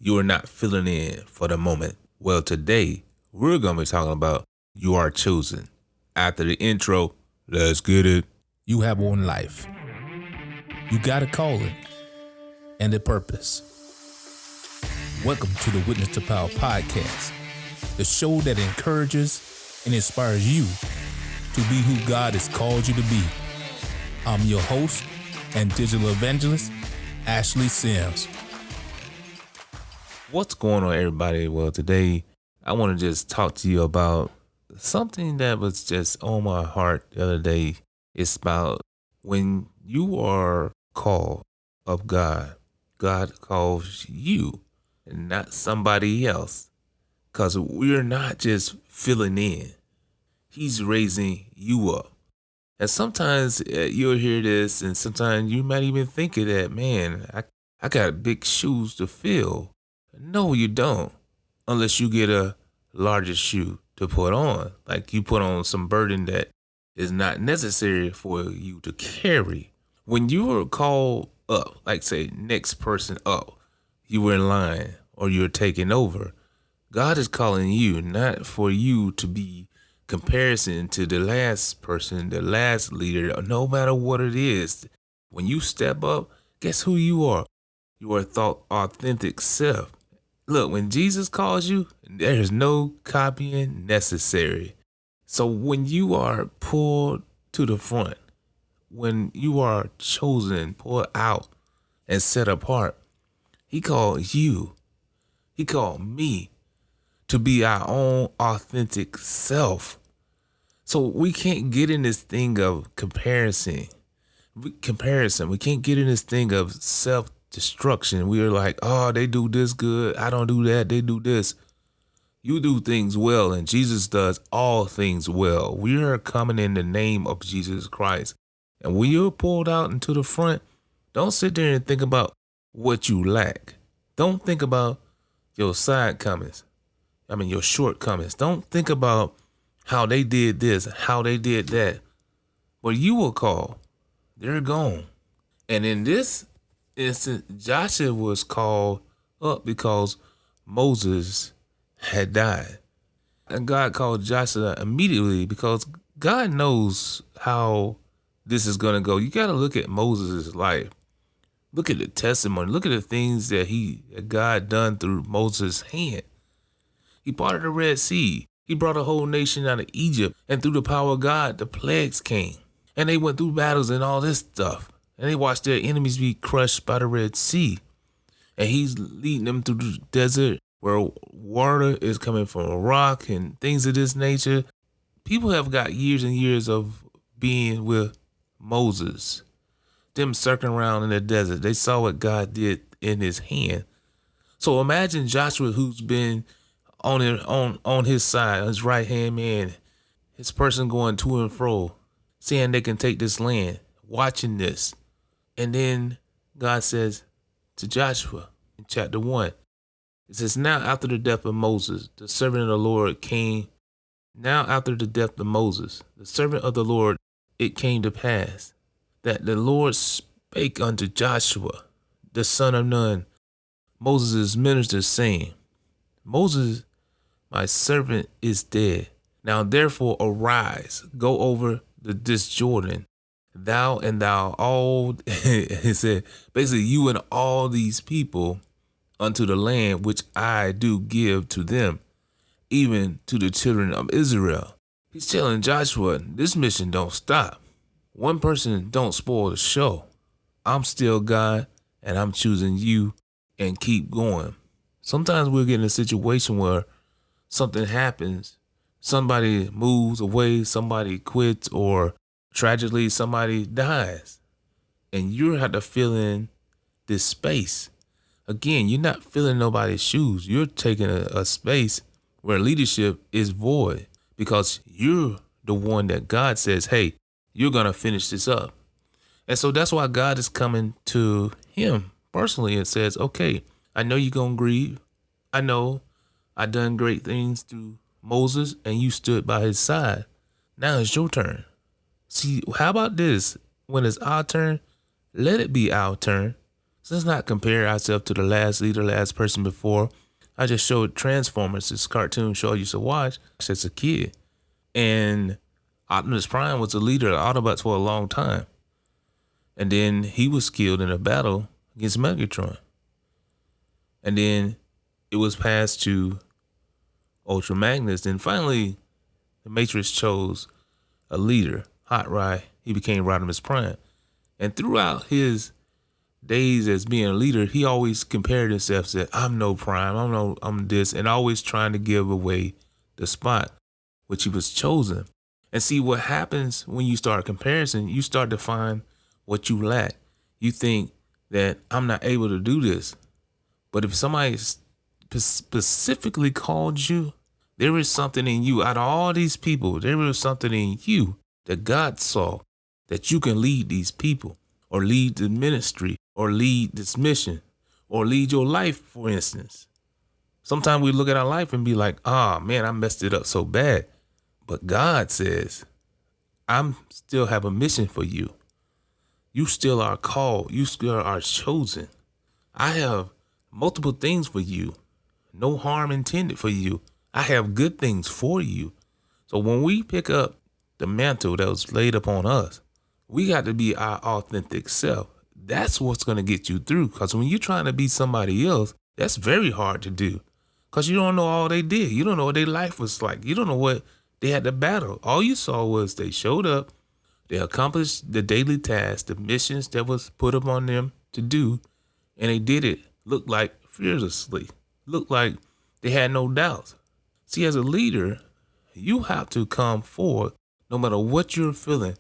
you are not filling in for the moment. Well, today we're going to be talking about you are chosen. After the intro, let's get it. You have one life. You got a calling and a purpose. Welcome to the Witness to Power podcast, the show that encourages and inspires you to be who God has called you to be. I'm your host and digital evangelist, Ashley Sims. What's going on, everybody? Well, today I want to just talk to you about something that was just on my heart the other day. It's about when you are called of God, God calls you and not somebody else. Because we're not just filling in. He's raising you up. And sometimes you'll hear this, and sometimes you might even think of that, man, I got big shoes to fill. No, you don't, unless you get a larger shoe to put on. Like you put on some burden that is not necessary for you to carry. When you are called up, like say next person up, you were in line or you're taking over. God is calling you, not for you to be comparison to the last person, the last leader, no matter what it is. When you step up, guess who you are? You are thought authentic self. Look, when Jesus calls you, there's no copying necessary. So when you are pulled to the front, when you are chosen, pulled out, and set apart, he called you, he called me to be our own authentic self. So we can't get in this thing of comparison. We can't get in this thing of self-destruction. We are like, oh, they do this good. I don't do that. They do this. You do things well, and Jesus does all things well. We are coming in the name of Jesus Christ. And when you're pulled out into the front, don't sit there and think about what you lack. Don't think about your your shortcomings. Don't think about how they did this, how they did that. But you will call. They're gone. And in this instance, Joshua was called up because Moses had died. And God called Joshua immediately because God knows how this is going to go. You got to look at Moses' life. Look at the testimony. Look at the things that God done through Moses' hand. He parted the Red Sea. He brought a whole nation out of Egypt. And through the power of God, the plagues came. And they went through battles and all this stuff. And they watched their enemies be crushed by the Red Sea. And he's leading them through the desert where water is coming from a rock and things of this nature. People have got years and years of being with Moses. Them circling around in the desert. They saw what God did in his hand. So imagine Joshua, who's been on his side, his right hand man, his person going to and fro, saying they can take this land, watching this. And then God says to Joshua in chapter 1, it says, now after the death of Moses, the servant of the Lord came. Now after the death of Moses, the servant of the Lord, it came to pass that the Lord spake unto Joshua, the son of Nun, Moses' minister, saying, Moses, my servant, is dead. Now therefore arise, go over this Jordan, thou and thou all, he said, basically you and all these people unto the land which I do give to them, even to the children of Israel. He's telling Joshua, this mission don't stop. One person don't spoil the show. I'm still God, and I'm choosing you, and keep going. Sometimes we'll get in a situation where something happens, somebody moves away, somebody quits, or tragically somebody dies. And you have to fill in this space. Again, you're not filling nobody's shoes. You're taking a space where leadership is void because you're the one that God says, hey, you're going to finish this up. And so that's why God is coming to him personally and says, okay, I know you're going to grieve. I know I done great things through Moses and you stood by his side. Now it's your turn. See, how about this? When it's our turn, let it be our turn. let's not compare ourselves to the last leader, last person before. I just showed Transformers, this cartoon show I used to watch as a kid. And Optimus Prime was the leader of Autobots for a long time. And then he was killed in a battle against Megatron. And then it was passed to Ultra Magnus. And finally, the Matrix chose a leader, Hot Rod. He became Rodimus Prime. And throughout his days as being a leader, he always compared himself, said, I'm no Prime, I'm this, and always trying to give away the spot which he was chosen. And see what happens when you start comparison, you start to find what you lack. You think that I'm not able to do this. But if somebody specifically called you, there is something in you. Out of all these people, there is something in you that God saw that you can lead these people or lead the ministry or lead this mission or lead your life, for instance. Sometimes we look at our life and be like, man, I messed it up so bad. But God says, I'm still have a mission for you. You still are called. You still are chosen. I have multiple things for you. No harm intended for you. I have good things for you. So when we pick up the mantle that was laid upon us, we got to be our authentic self. That's what's going to get you through. Because when you're trying to be somebody else, that's very hard to do. Because you don't know all they did. You don't know what their life was like. You don't know what they had to battle. All you saw was they showed up, they accomplished the daily tasks, the missions that was put upon them to do, and they did it, looked like fearlessly, looked like they had no doubts. See, as a leader, you have to come forward no matter what you're feeling,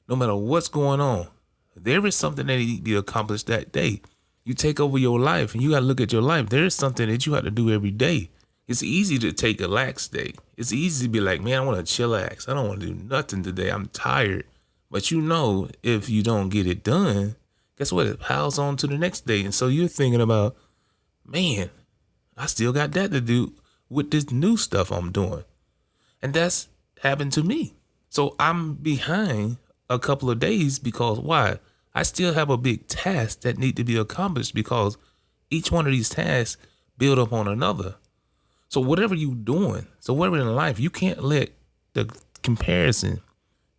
no matter what's going on. There is something that needs to be accomplished that day. You take over your life and you got to look at your life. There is something that you have to do every day. It's easy to take a lax day. It's easy to be like, man, I want to chillax. I don't want to do nothing today. I'm tired. But you know, if you don't get it done, guess what? It piles on to the next day. And so you're thinking about, man, I still got that to do with this new stuff I'm doing. And that's happened to me. So I'm behind a couple of days because why? I still have a big task that need to be accomplished because each one of these tasks build up on another. So whatever you're doing, so whatever in life, you can't let the comparison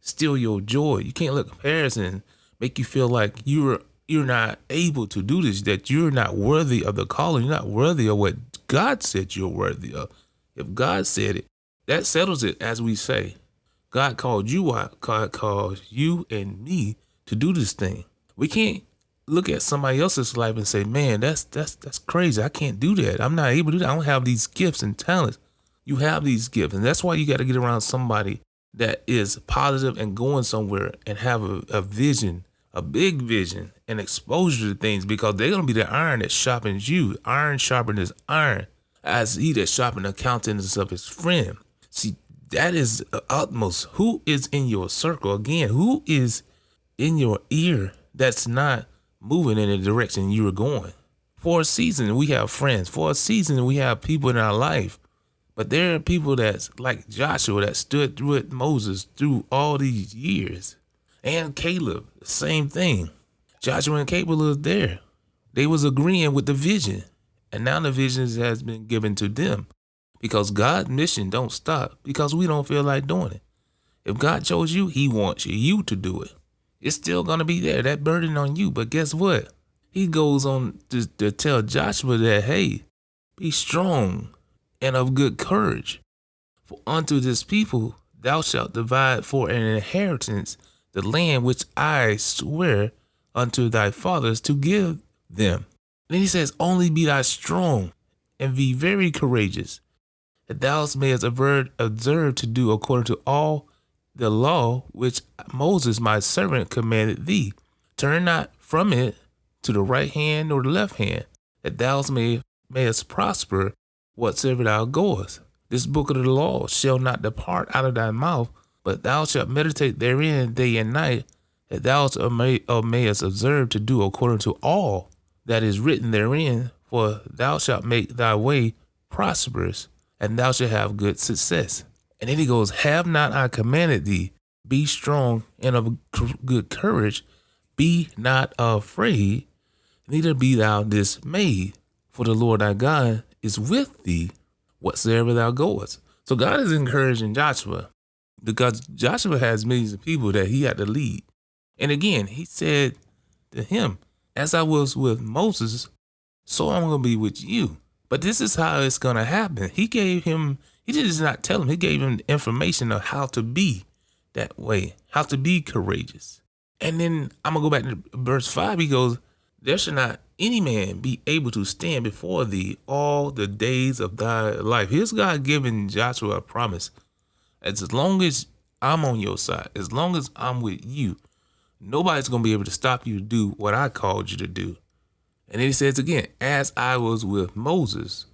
steal your joy. You can't let comparison make you feel like you're not able to do this, that you're not worthy of the calling. You're not worthy of what God said you're worthy of. If God said it, that settles it, as we say. God called you out. God called you and me to do this thing. We can't look at somebody else's life and say, man, that's crazy. I can't do that. I'm not able to do that. I don't have these gifts and talents. You have these gifts. And that's why you got to get around somebody that is positive and going somewhere and have a vision, a big vision and exposure to things, because they're going to be the iron that sharpens you. Iron sharpens iron, as he that sharpens the countenance of his friend. See, that is the utmost. Who is in your circle? Again, who is in your ear that's not moving in the direction you were going? For a season, we have friends. For a season, we have people in our life. But there are people that's like Joshua that stood with Moses through all these years. And Caleb, the same thing. Joshua and Caleb was there. They was agreeing with the vision. And now the vision has been given to them. Because God's mission don't stop because we don't feel like doing it. If God chose you, he wants you to do it. It's still going to be there, that burden on you. But guess what? He goes on to tell Joshua that, hey, be strong and of good courage. For unto this people thou shalt divide for an inheritance the land which I swear unto thy fathers to give them. Then he says, only be thou strong and be very courageous, that thou mayest observe to do according to all the law which Moses my servant commanded thee. Turn not from it to the right hand or the left hand, that thou mayest prosper whatsoever thou goest. This book of the law shall not depart out of thy mouth, but thou shalt meditate therein day and night, that thou mayest observe to do according to all that is written therein, for thou shalt make thy way prosperous, and thou shalt have good success. And then he goes, have not I commanded thee, be strong and of good courage, be not afraid, Neither be thou dismayed, for the Lord thy God is with thee whatsoever thou goest. So God is encouraging Joshua because Joshua has millions of people that he had to lead. And again, he said to him, as I was with Moses, so I'm going to be with you. But this is how it's going to happen. He did just not tell him, he gave him information of how to be that way, how to be courageous. And then I'm going to go back to verse 5. He goes, there shall not any man be able to stand before thee all the days of thy life. Here's God giving Joshua a promise. As long as I'm on your side, as long as I'm with you, nobody's going to be able to stop you to do what I called you to do. And then he says again, as I was with Moses,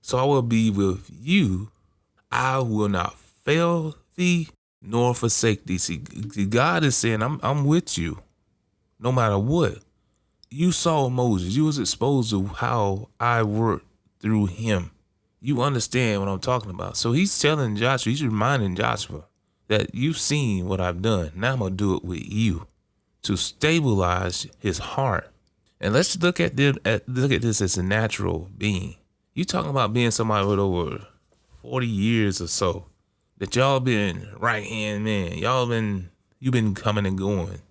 so I will be with you. I will not fail thee nor forsake thee. See, God is saying, I'm with you no matter what. You saw Moses. You was exposed to how I worked through him. You understand what I'm talking about. So he's telling Joshua, he's reminding Joshua that you've seen what I've done. Now I'm going to do it with you to stabilize his heart. And let's look at this as a natural being. You talking about being somebody with over 40 years or so, that y'all been right hand man. You've been coming and going.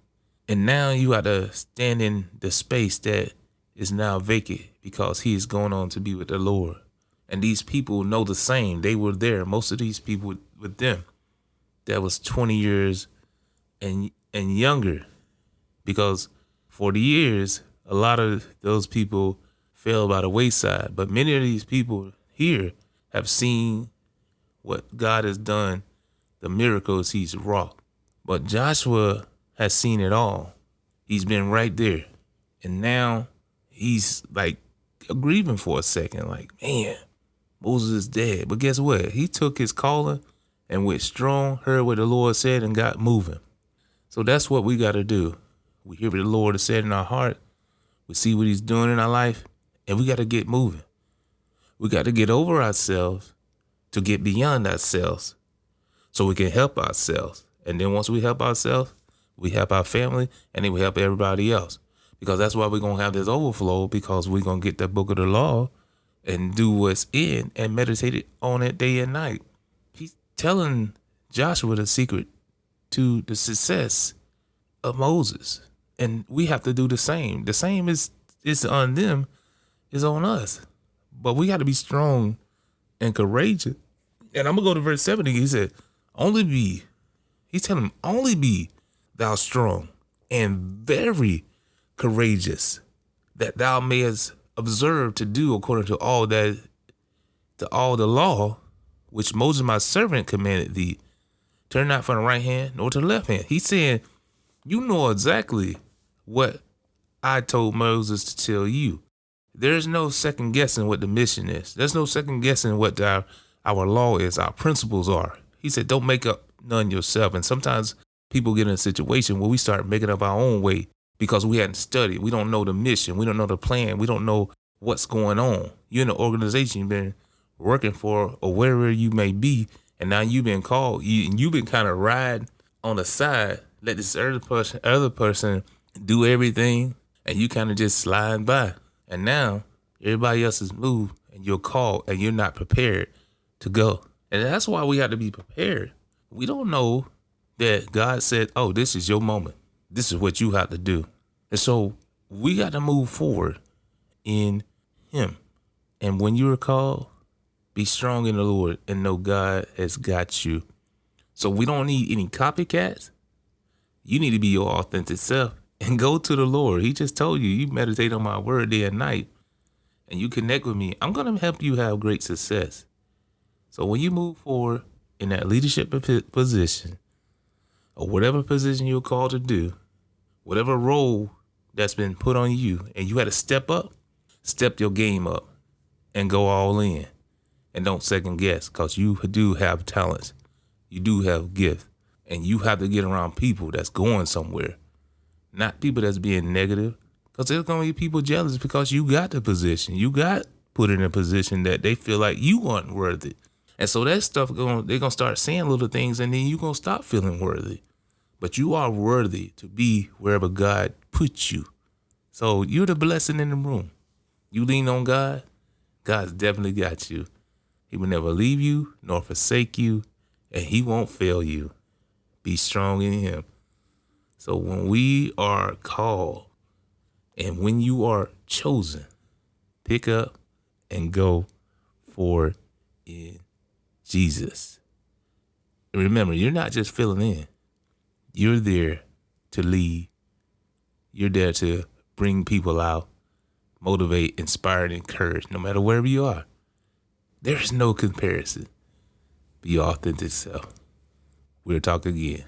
And now you got to stand in the space that is now vacant because he is going on to be with the Lord. And these people know the same. They were there. Most of these people with them that was 20 years and younger, because 40 years, a lot of those people fell by the wayside. But many of these people here have seen what God has done, the miracles he's wrought. But Joshua has seen it all. He's been right there. And now he's like grieving for a second, like, man, Moses is dead. But guess what? He took his calling and went strong, heard what the Lord said, and got moving. So that's what we got to do. We hear what the Lord has said in our heart. We see what he's doing in our life, and we got to get moving. We got to get over ourselves to get beyond ourselves so we can help ourselves. And then once we help ourselves, we help our family, and then we help everybody else. Because that's why we're going to have this overflow, because we're going to get that book of the law and do what's in and meditate on it day and night. He's telling Joshua the secret to the success of Moses. And we have to do the same. The same is on them, is on us. But we got to be strong and courageous. And I'm going to go to verse 70. He said, he's telling him, only be thou strong and very courageous, that thou mayest observe to do according to all the law which Moses my servant commanded thee. Turn not from the right hand nor to the left hand. He's saying, you know exactly what I told Moses to tell you. There's no second guessing what the mission is. There's no second guessing what our law is, our principles are. He said, don't make up none yourself. And sometimes people get in a situation where we start making up our own way because we hadn't studied. We don't know the mission. We don't know the plan. We don't know what's going on. You're in an organization you've been working for, or wherever you may be, and now you've been called. You've been kind of riding on the side, let this other person do everything, and you kind of just slide by. And now everybody else has moved, and you're called, and you're not prepared to go. And that's why we have to be prepared. We don't know that God said, oh, this is your moment. This is what you have to do. And so we got to move forward in him. And when you're called, be strong in the Lord and know God has got you. So we don't need any copycats. You need to be your authentic self and go to the Lord. He just told you, you meditate on my word day and night, and you connect with me. I'm going to help you have great success. So when you move forward in that leadership position, or whatever position you're called to do, whatever role that's been put on you, and you had to step your game up and go all in, and don't second guess, because you do have talents. You do have gifts, and you have to get around people that's going somewhere, not people that's being negative, because there's going to be people jealous because you got the position. You got put in a position that they feel like you aren't worthy. And so that stuff, they're going to start saying little things, and then you're going to stop feeling worthy. But you are worthy to be wherever God puts you. So you're the blessing in the room. You lean on God, God's definitely got you. He will never leave you nor forsake you, and he won't fail you. Be strong in him. So when we are called and when you are chosen, pick up and go forward in Jesus. And remember, you're not just filling in. You're there to lead. You're there to bring people out, motivate, inspire, and encourage, no matter wherever you are. There's no comparison. Be your authentic self. We'll talk again.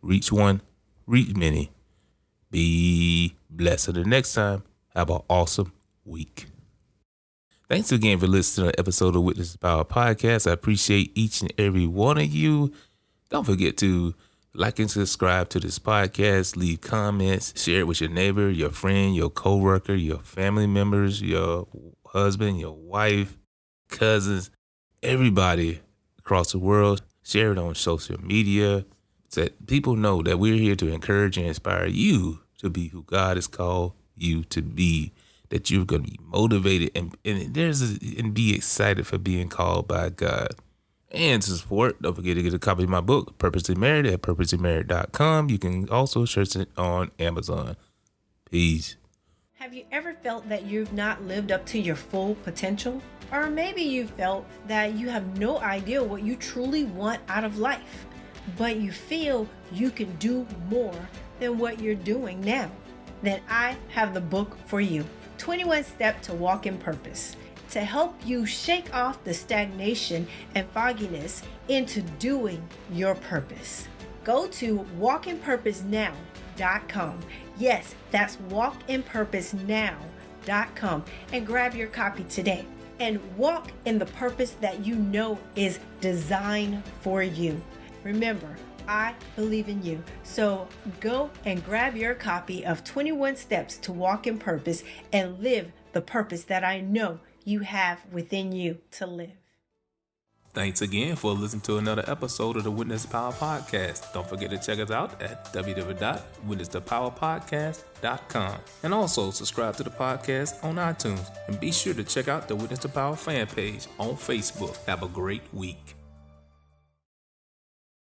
Reach one, reach many. Be blessed. Until next time, have an awesome week. Thanks again for listening to an episode of Witness the Power Podcast. I appreciate each and every one of you. Don't forget to like and subscribe to this podcast. Leave comments. Share it with your neighbor, your friend, your coworker, your family members, your husband, your wife, cousins, everybody across the world. Share it on social media so that people know that we're here to encourage and inspire you to be who God has called you to be. That you're going to be motivated and be excited for being called by God. And to support, don't forget to get a copy of my book, Purposely Married, at purposelymarried.com. You can also search it on Amazon. Peace. Have you ever felt that you've not lived up to your full potential? Or maybe you felt that you have no idea what you truly want out of life, but you feel you can do more than what you're doing now. Then I have the book for you, 21 Steps to Walk in Purpose, to help you shake off the stagnation and fogginess into doing your purpose. Go to walkinpurposenow.com. Yes, that's walkinpurposenow.com and grab your copy today and walk in the purpose that you know is designed for you. Remember, I believe in you. So go and grab your copy of 21 Steps to Walk in Purpose and live the purpose that I know you have within you to live. Thanks again for listening to another episode of the Witness Power Podcast. Don't forget to check us out at www.witnessthepowerpodcast.com. And also subscribe to the podcast on iTunes. And be sure to check out the Witness the Power fan page on Facebook. Have a great week.